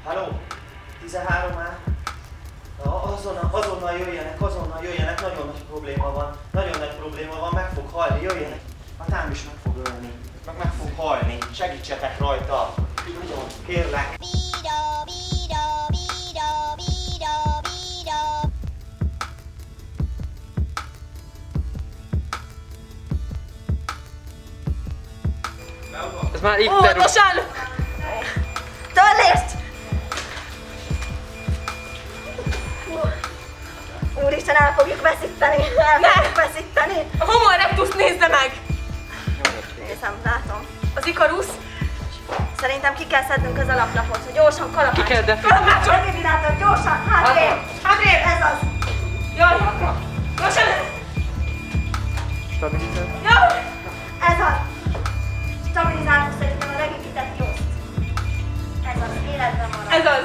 Halló? 13 már? Azonnal jöjjenek, nagyon nagy probléma van. Nagyon nagy probléma van, meg fog halni, jöjjenek. Matám is meg fog ölni. Meg fog halni. Segítsetek rajta. Nagyon, kérlek. Ez már itt óvatosan! Törlést! Úristen, el fogjuk veszíteni! A Homo erectus nézze meg! Nézem, látom. Az Ikarusz? Szerintem ki kell szednünk az alaplapot, hogy gyorsan kalapács. Ki kell definiálni. Kalapács, gyorsan, hátrébb! Hátrébb! Ez az! Jaj! Gyorsan! Stabilizálni. Jaj! Ez az! Stabilizáltuk szerintem a legépített jószt. Ez az, életben marad. Ez az!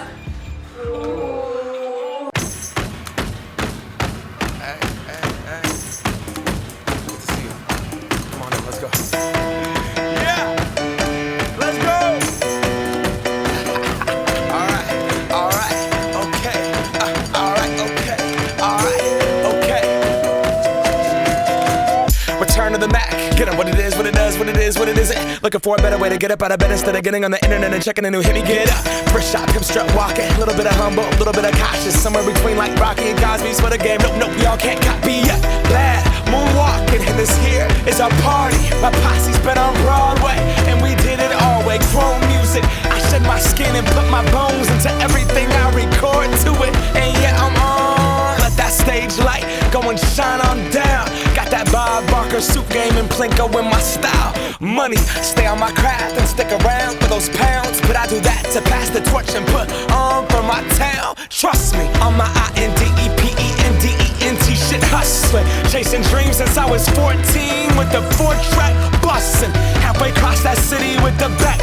Return to the Mac, get up what it is, what it does, what it is, what it isn't. Looking for a better way to get up out of bed instead of getting on the internet and checking a new hit. Me get up, first shot, come strut walking. A little bit of humble, a little bit of cautious. Somewhere between like Rocky and Cosby's for the game. Nope, y'all can't copy yet. Glad moonwalking, and this here is our party. My posse's been on Broadway, and we did it all way. Chrome music, I shed my skin and put my bones into everything I record to it. And yeah, I'm on. Let that stage light go and shine on down. Got that Bob Barker suit game and Plinko in my style. Money, stay on my craft and stick around for those pounds. But I do that to pass the torch and put on for my town. Trust me, on my INDEPENDENT shit hustling. Chasing dreams since I was 14 with the 4-track bustin'. Halfway across that city with the back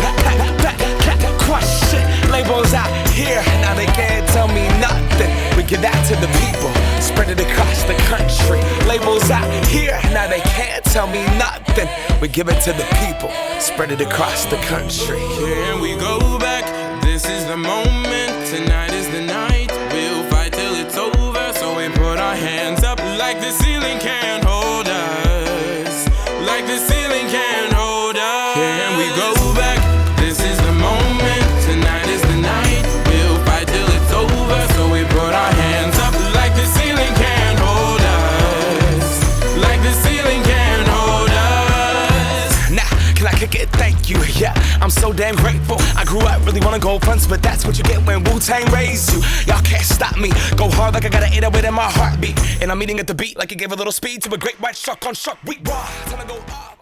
crush shit. Labels out here, now they can't tell me nothing. We give that to the people, spread it across the country. Labels out here, now they can't tell me nothing. We give it to the people, spread it across the country. Here we go back, this is the moment, tonight is the night. We'll fight till it's over, so we put our hands up like the ceiling can't hold us. Like the ceiling can't hold us. Here we go back, this is the moment, tonight is the night. We'll fight till it's over, so we put our hands up like the ceiling can't hold us. Like the ceiling can't hold us. Now, can I kick it? Thank you, yeah, I'm so damn grateful. I grew up really wanna go fronts, but that's what you get when Wu-Tang raised you. Y'all can't stop me, go hard like I got an 808 in my heartbeat. And I'm eating at the beat like it gave a little speed to a great white shark on shark week. Raw, time to go up.